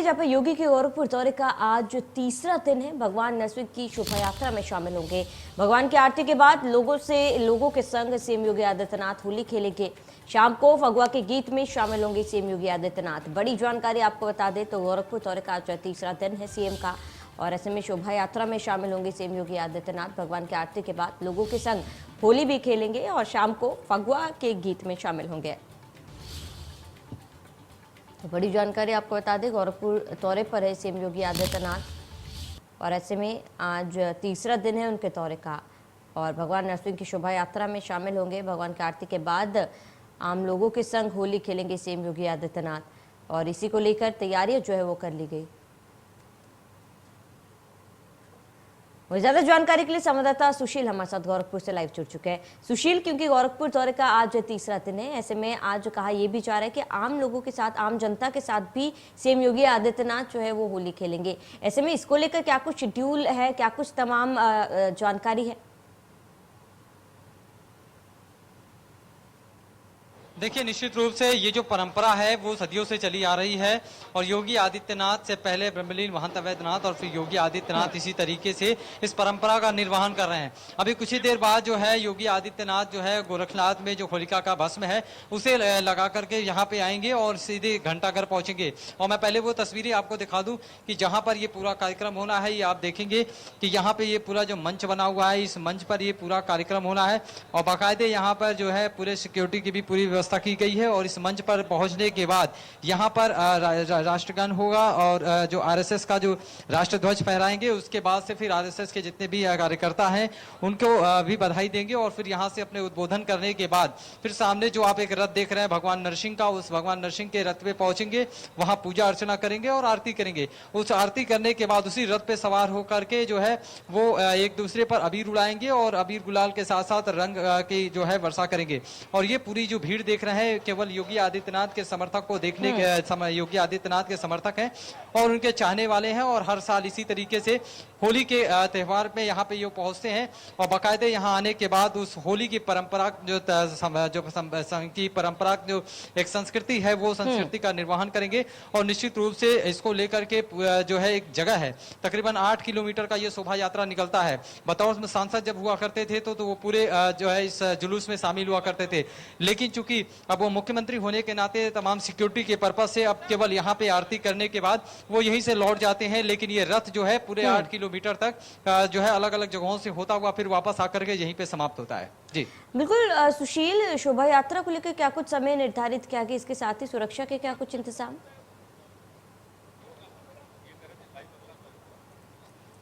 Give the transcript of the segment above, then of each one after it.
जहाँ पर योगी के गोरखपुर दौरे का आज तीसरा दिन है। भगवान नरसिंह की शोभा यात्रा में शामिल होंगे। भगवान की आरती के बाद लोगों के संग सीएम योगी आदित्यनाथ होली खेलेंगे। शाम को फगुआ के गीत में शामिल होंगे सीएम योगी आदित्यनाथ। बड़ी जानकारी आपको बता दें तो गोरखपुर दौरे का आज तीसरा दिन है सीएम का, और ऐसे में शोभा यात्रा में शामिल होंगे सीएम योगी आदित्यनाथ। भगवान की आरती के बाद लोगों के संग होली भी खेलेंगे और शाम को फगुआ के गीत में शामिल होंगे। तो बड़ी जानकारी आपको बता दें, गोरखपुर दौरे पर है सीएम योगी आदित्यनाथ और ऐसे में आज तीसरा दिन है उनके दौरे का, और भगवान नरसिंह की शोभा यात्रा में शामिल होंगे। भगवान की आरती के बाद आम लोगों के संग होली खेलेंगे सीएम योगी आदित्यनाथ, और इसी को लेकर तैयारियां जो है वो कर ली गई। वही ज्यादा जानकारी के लिए संवाददाता सुशील हमारे साथ गोरखपुर से लाइव जुड़ चुके हैं। सुशील, क्योंकि गोरखपुर दौरे का आज तीसरा दिन है, ऐसे में आज कहा यह भी जा रहा है कि आम लोगों के साथ, आम जनता के साथ भी सीएम योगी आदित्यनाथ जो है वो होली खेलेंगे। ऐसे में इसको लेकर क्या कुछ शेड्यूल है, क्या कुछ तमाम जानकारी है? देखिए, निश्चित रूप से ये जो परंपरा है वो सदियों से चली आ रही है, और योगी आदित्यनाथ से पहले ब्रह्मलीन महंत अवैधनाथ और फिर योगी आदित्यनाथ इसी तरीके से इस परंपरा का निर्वहन कर रहे हैं। अभी कुछ ही देर बाद जो है योगी आदित्यनाथ जो है गोरखनाथ में जो होलिका का भस्म है उसे लगा करके यहाँ पे आएंगे और सीधे घंटाघर पहुंचेंगे। और मैं पहले वो तस्वीरें आपको दिखा दूं कि जहाँ पर ये पूरा कार्यक्रम होना है, ये आप देखेंगे कि यहाँ पे ये पूरा जो मंच बना हुआ है, इस मंच पर ये पूरा कार्यक्रम होना है, और बाकायदे यहाँ पर जो है पूरे सिक्योरिटी की भी पूरी व्यवस्था की गई है। और इस मंच पर पहुंचने के बाद यहाँ पर राष्ट्रगान होगा और जो आरएसएस का जो राष्ट्रध्वज फहराएंगे, उसके बाद से फिर आरएसएस के जितने भी कार्यकर्ता हैं उनको भी बधाई देंगे, और फिर यहाँ से अपने उद्बोधन करने के बाद फिर सामने जो आप एक रथ देख रहे हैं भगवान नरसिंह का, उस भगवान नरसिंह के रथ पे पहुंचेंगे, वहां पूजा अर्चना करेंगे और आरती करेंगे। उस आरती करने के बाद उसी रथ पे सवार होकर के जो है वो एक दूसरे पर अबीर उड़ाएंगे और अबीर गुलाल के साथ साथ रंग की जो है वर्षा करेंगे। और ये पूरी जो भीड़ देख रहे हैं केवल योगी आदित्यनाथ के समर्थक को देखने के, योगी आदित्यनाथ के समर्थक हैं और उनके चाहने वाले हैं, और हर साल इसी तरीके से होली के त्यौहार में यहाँ पे ये पहुंचते हैं, और बाकायदे यहाँ आने के बाद उस होली की परंपरा जो एक संस्कृति है वो संस्कृति का निर्वहन करेंगे। और निश्चित रूप से इसको लेकर के जो है एक जगह है, तकरीबन 8 किलोमीटर का ये शोभा यात्रा निकलता है। बतौर सांसद जब हुआ करते थे तो वो पूरे जो है इस जुलूस में शामिल हुआ करते थे, लेकिन चूंकि अब वो मुख्यमंत्री होने के नाते तमाम सिक्योरिटी के पर्पज से अब केवल यहाँ पे आरती करने के बाद वो यहीं से लौट जाते हैं। लेकिन ये रथ जो है पूरे 8 किलोमीटर तक जो है अलग अलग जगहों से होता हुआ फिर वापस आकर के यहीं पे समाप्त होता है। जी बिल्कुल सुशील, शोभा यात्रा को लेकर क्या कुछ समय निर्धारित किया गया, इसके साथ ही सुरक्षा के क्या कुछ इंतजाम?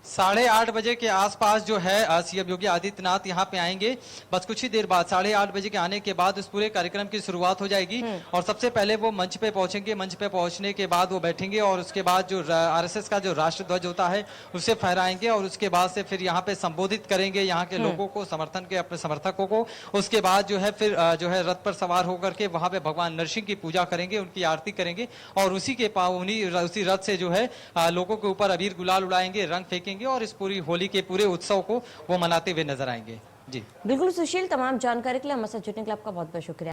8:30 बजे के आसपास जो है सीएम योगी आदित्यनाथ यहाँ पे आएंगे। बस कुछ ही देर बाद 8:30 बजे के आने के बाद इस पूरे कार्यक्रम की शुरुआत हो जाएगी, और सबसे पहले वो मंच पे पहुंचेंगे। मंच पे पहुंचने के बाद वो बैठेंगे और उसके बाद जो आरएसएस का जो राष्ट्रध्वज होता है उसे फहराएंगे, और उसके बाद से फिर यहाँ पे संबोधित करेंगे यहाँ के लोगों को, समर्थन के अपने समर्थकों को। उसके बाद जो है फिर जो है रथ पर सवार होकर के वहां पे भगवान नरसिंह की पूजा करेंगे, उनकी आरती करेंगे, और उसी रथ से जो है लोगों के ऊपर अबीर गुलाल उड़ाएंगे, रंग फेंकेंगे, और इस पूरी होली के पूरे उत्सव को वो मनाते हुए नजर आएंगे। जी बिल्कुल सुशील, तमाम जानकारी के लिए हमारे साथ जुड़ने के लिए आपका बहुत बहुत शुक्रिया।